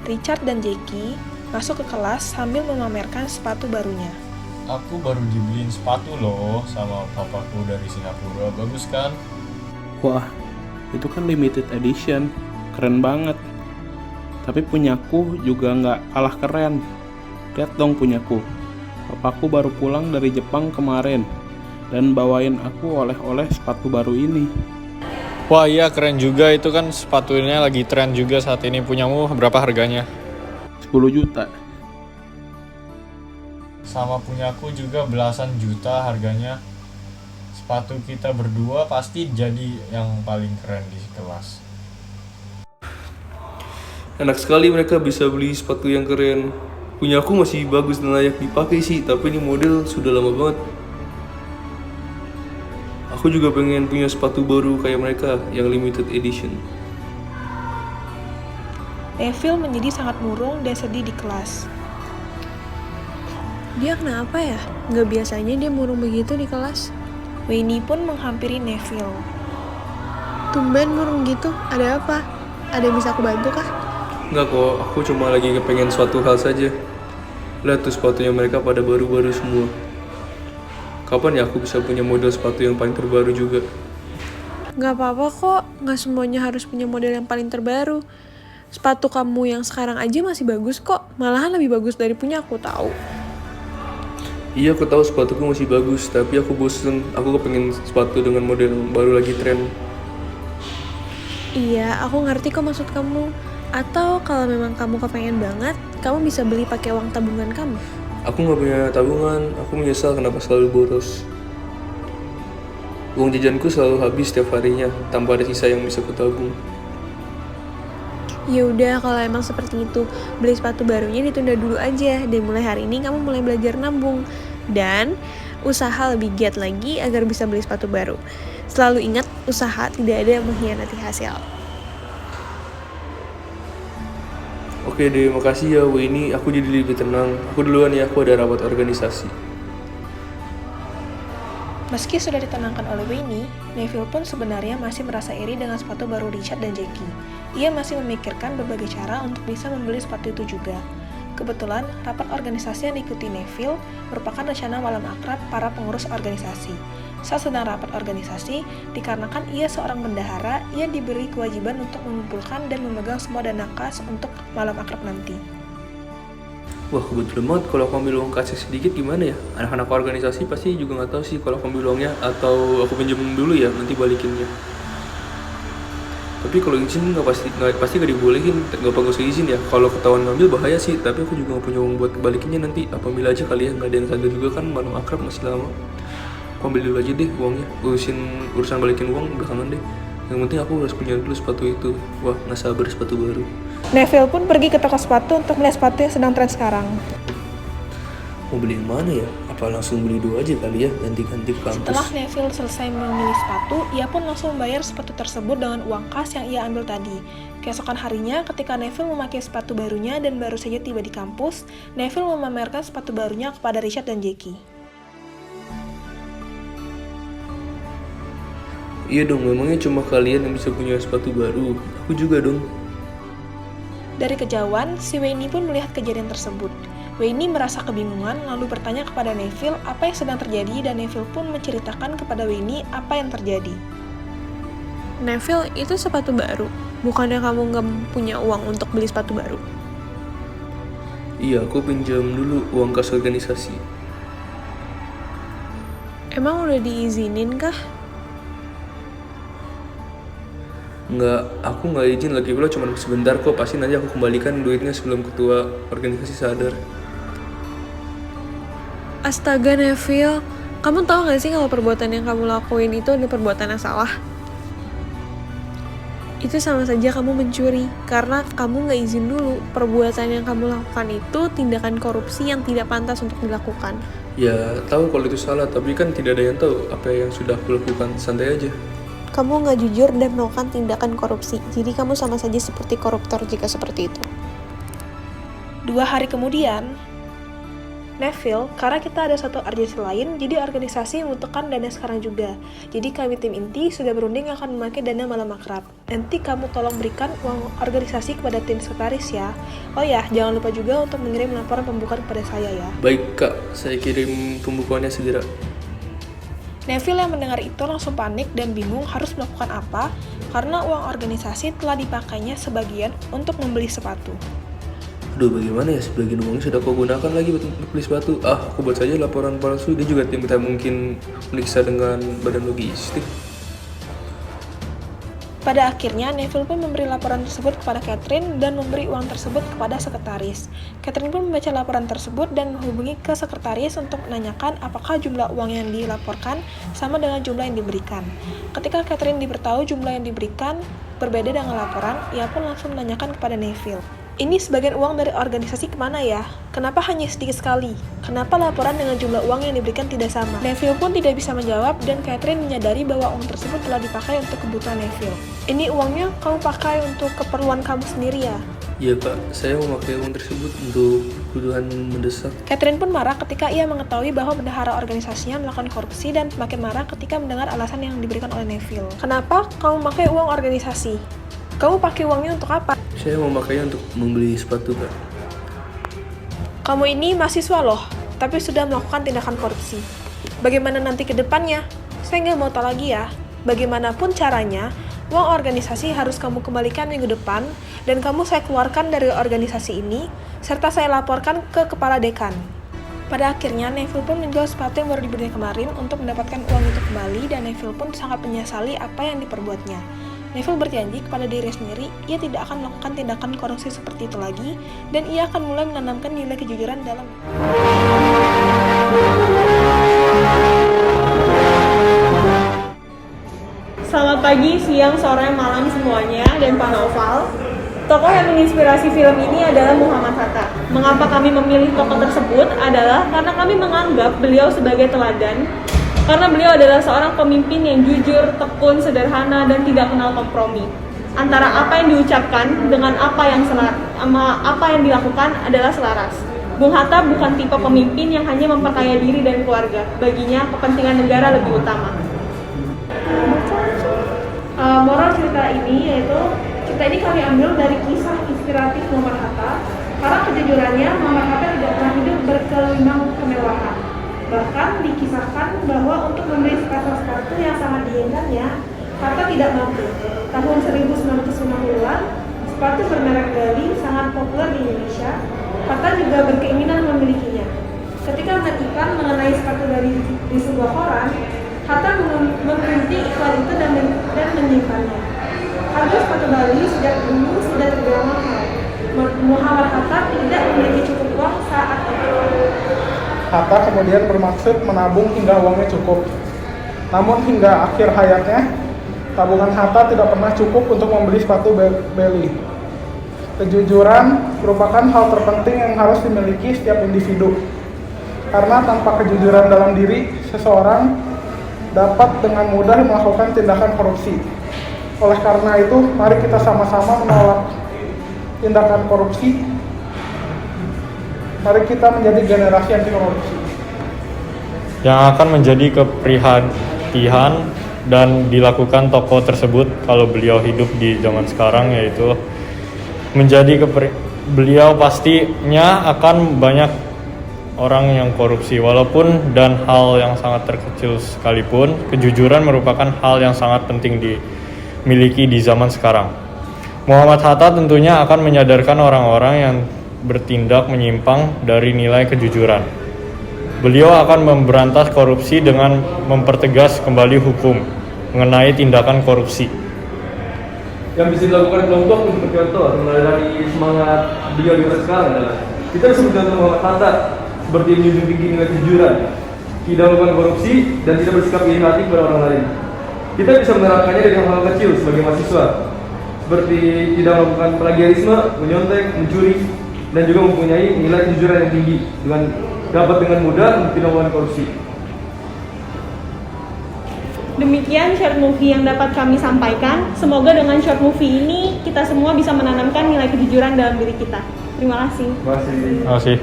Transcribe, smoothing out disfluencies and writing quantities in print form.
Richard dan Jackie masuk ke kelas sambil memamerkan sepatu barunya. Aku baru dibeliin sepatu loh sama papaku dari Singapura. Bagus kan? Wah, itu kan limited edition. Keren banget. Tapi punyaku juga nggak kalah keren. Lihat dong punyaku. Papaku baru pulang dari Jepang kemarin dan bawain aku oleh-oleh sepatu baru ini. Wah iya keren juga, itu kan sepatunya lagi tren juga saat ini. Punyamu berapa harganya? 10 juta. Sama punyaku juga belasan juta harganya. Sepatu kita berdua pasti jadi yang paling keren di kelas. Enak sekali mereka bisa beli sepatu yang keren. Punya aku masih bagus dan layak dipakai sih, tapi ini model sudah lama banget. Aku juga pengen punya sepatu baru kayak mereka yang limited edition. Neville menjadi sangat murung dan sedih di kelas. Dia kenapa ya? Nggak biasanya dia murung begitu di kelas. Wayne pun menghampiri Neville. Tumben murung gitu, ada apa? Ada yang bisa aku bantu kah? Enggak kok, aku cuma lagi kepengen suatu hal saja. Lihat tuh sepatunya mereka pada baru-baru semua. Kapan ya aku bisa punya model sepatu yang paling terbaru juga? Nggak apa-apa kok, nggak semuanya harus punya model yang paling terbaru. Sepatu kamu yang sekarang aja masih bagus kok, malahan lebih bagus dari punya aku tahu. Iya aku tahu sepatuku masih bagus, tapi aku bosen. Aku kepengen sepatu dengan model yang baru lagi tren. Iya, aku ngerti kok maksud kamu. Atau kalau memang kamu kepengen banget, kamu bisa beli pakai uang tabungan kamu. Aku nggak punya tabungan, aku menyesal kenapa selalu boros. Uang jajanku selalu habis setiap harinya, tanpa ada sisa yang bisa kutabung. Ya udah, kalau emang seperti itu, beli sepatu barunya ditunda dulu aja. Dan mulai hari ini kamu mulai belajar nabung. Dan usaha lebih giat lagi agar bisa beli sepatu baru. Selalu ingat, usaha tidak ada yang mengkhianati hasil. Oke deh, makasih ya Wini, aku jadi lebih tenang. Aku duluan ya, aku ada rapat organisasi. Meski sudah ditenangkan oleh Wayne, Neville pun sebenarnya masih merasa iri dengan sepatu baru Richard dan Jackie. Ia masih memikirkan berbagai cara untuk bisa membeli sepatu itu juga. Kebetulan, rapat organisasi yang diikuti Neville merupakan rencana malam akrab para pengurus organisasi. Saat sedang rapat organisasi, dikarenakan ia seorang bendahara, ia diberi kewajiban untuk mengumpulkan dan memegang semua dana kas untuk malam akrab nanti. Wah kebetulan banget, kalau aku ambil uang kasih sedikit gimana ya? Anak-anak organisasi pasti juga nggak tahu sih kalau aku ambil uangnya, atau aku pinjam dulu ya nanti balikinnya. Tapi kalau izin nggak pasti nggak dibolehin, nggak bagus izin ya. Kalau ketahuan ngambil bahaya sih, tapi aku juga nggak punya uang buat balikinnya nanti. Apa ambil aja kali ya, nggak ada yang sadar juga kan malam akrab masih lama. Aku ambil dulu aja deh uangnya, urusan balikin uang belakangan deh. Yang penting aku harus punya dulu sepatu itu. Wah nggak sabar sepatu baru. Neville pun pergi ke toko sepatu untuk melihat sepatu yang sedang tren sekarang. Mau beli yang mana ya? Apa langsung beli dua aja kali ya, ganti-ganti ke kampus? Setelah Neville selesai memilih sepatu, ia pun langsung membayar sepatu tersebut dengan uang kas yang ia ambil tadi. Keesokan harinya, ketika Neville memakai sepatu barunya dan baru saja tiba di kampus, Neville memamerkan sepatu barunya kepada Richard dan Jackie. Iya dong, memangnya cuma kalian yang bisa punya sepatu baru? Aku juga dong. Dari kejauhan, si Wayne pun melihat kejadian tersebut. Wayne merasa kebingungan lalu bertanya kepada Neville apa yang sedang terjadi dan Neville pun menceritakan kepada Wayne apa yang terjadi. Neville, itu sepatu baru. Bukannya kamu nggak punya uang untuk beli sepatu baru? Iya, aku pinjam dulu uang kas organisasi. Emang udah diizinin kah? Aku nggak izin, lagi pula cuma sebentar kok. Pasti nanti aku kembalikan duitnya sebelum ketua organisasi sadar. Astaga Neville, kamu tahu gak sih kalau perbuatan yang kamu lakuin itu adalah perbuatan yang salah? Itu sama saja kamu mencuri, karena kamu gak izin dulu. Perbuatan yang kamu lakukan itu tindakan korupsi yang tidak pantas untuk dilakukan. Ya, tahu kalau itu salah, tapi kan tidak ada yang tahu apa yang sudah aku lakukan. Santai aja. Kamu gak jujur dan melakukan tindakan korupsi, jadi kamu sama saja seperti koruptor jika seperti itu. 2 hari kemudian, Neville, karena kita ada satu urgensi lain, jadi organisasi membutuhkan dana sekarang juga. Jadi kami tim inti sudah berunding akan memakai dana malam akrab. Nanti kamu tolong berikan uang organisasi kepada tim sekretaris ya. Oh ya, jangan lupa juga untuk mengirim laporan pembukaan kepada saya ya. Baik kak, saya kirim pembukuannya segera. Neville yang mendengar itu langsung panik dan bingung harus melakukan apa, karena uang organisasi telah dipakainya sebagian untuk membeli sepatu. Aduh bagaimana ya, sebagian uangnya sudah kau gunakan lagi untuk beli sepatu. Aku buat saja laporan palsu, dia juga tim kita mungkin memeriksa dengan badan logistik. Pada akhirnya, Neville pun memberi laporan tersebut kepada Catherine dan memberi uang tersebut kepada sekretaris. Catherine pun membaca laporan tersebut dan menghubungi ke sekretaris untuk menanyakan apakah jumlah uang yang dilaporkan sama dengan jumlah yang diberikan. Ketika Catherine diberitahu jumlah yang diberikan berbeda dengan laporan, ia pun langsung menanyakan kepada Neville. Ini sebagian uang dari organisasi kemana ya? Kenapa hanya sedikit sekali? Kenapa laporan dengan jumlah uang yang diberikan tidak sama? Neville pun tidak bisa menjawab dan Catherine menyadari bahwa uang tersebut telah dipakai untuk kebutuhan Neville. Ini uangnya kamu pakai untuk keperluan kamu sendiri ya? Iya kak, saya memakai uang tersebut untuk kebutuhan mendesak. Catherine pun marah ketika ia mengetahui bahwa bendahara organisasinya melakukan korupsi dan semakin marah ketika mendengar alasan yang diberikan oleh Neville. Kenapa kamu memakai uang organisasi? Kamu pakai uangnya untuk apa? Saya memakainya untuk membeli sepatu kak. Kamu ini mahasiswa loh, tapi sudah melakukan tindakan korupsi. Bagaimana nanti ke depannya? Saya nggak mau tahu lagi ya. Bagaimanapun caranya, uang organisasi harus kamu kembalikan minggu depan, dan kamu saya keluarkan dari organisasi ini, serta saya laporkan ke kepala dekan. Pada akhirnya, Neville pun menjual sepatu yang baru dibelinya kemarin untuk mendapatkan uang itu kembali, dan Neville pun sangat menyesali apa yang diperbuatnya. Neville berjanji kepada diri sendiri, ia tidak akan melakukan tindakan korupsi seperti itu lagi, dan ia akan mulai menanamkan nilai kejujuran dalam. Selamat pagi, siang, sore, malam semuanya, dan Pak Naufal. Tokoh yang menginspirasi film ini adalah Muhammad Hatta. Mengapa kami memilih tokoh tersebut adalah karena kami menganggap beliau sebagai teladan. Karena beliau adalah seorang pemimpin yang jujur, tekun, sederhana, dan tidak kenal kompromi. Antara apa yang diucapkan dengan apa yang dilakukan adalah selaras. Bung Hatta bukan tipe pemimpin yang hanya memperkaya diri dan keluarga. Baginya, kepentingan negara lebih utama. Moral cerita ini kami ambil dari kisah inspiratif Muhammad Hatta. Karena kejujurannya, Muhammad Hatta tidak pernah hidup berkelimang kemewahan. Bahkan dikisahkan bahwa untuk membeli sepatu yang sangat diinginkannya, Hatta tidak mampu. Tahun 1950-an, sepatu bermerek Gali sangat populer di Indonesia. Hatta juga berkeinginan memilikinya. Ketika melihat iklan mengenai sepatu Gali di sebuah koran, Hatta memprinti iklan itu dan menyimpannya. Harga sepatu Gali sejak dulu sudah terbilang mahal. Muhammad Hatta tidak memiliki cukup uang saat itu. Hatta kemudian bermaksud menabung hingga uangnya cukup. Namun hingga akhir hayatnya, tabungan Hatta tidak pernah cukup untuk membeli sepatu Beli. Kejujuran merupakan hal terpenting yang harus dimiliki setiap individu. Karena tanpa kejujuran dalam diri, seseorang dapat dengan mudah melakukan tindakan korupsi. Oleh karena itu, mari kita sama-sama menolak tindakan korupsi. Mari kita menjadi generasi anti korupsi. Yang akan menjadi keprihatinan dan dilakukan tokoh tersebut kalau beliau hidup di zaman sekarang, yaitu beliau pastinya akan banyak orang yang korupsi, walaupun dan hal yang sangat terkecil sekalipun, kejujuran merupakan hal yang sangat penting dimiliki di zaman sekarang. Muhammad Hatta tentunya akan menyadarkan orang-orang yang bertindak menyimpang dari nilai kejujuran. Beliau akan memberantas korupsi dengan mempertegas kembali hukum mengenai tindakan korupsi. Yang bisa dilakukan kelompok untuk contoh dari semangat beliau di masa sekarang adalah kita bisa mencontoh Muhammad Hatta seperti menjunjung tinggi nilai kejujuran, tidak melakukan korupsi dan tidak bersikap iri hati kepada orang lain. Kita bisa menerapkannya dari hal-hal kecil sebagai mahasiswa, seperti tidak melakukan plagiarisme, menyontek, mencuri, dan juga mempunyai nilai kejujuran yang tinggi dapat dengan mudah untuk tidak melakukan korupsi. Demikian short movie yang dapat kami sampaikan. Semoga dengan short movie ini kita semua bisa menanamkan nilai kejujuran dalam diri kita. Terima kasih. Terima kasih.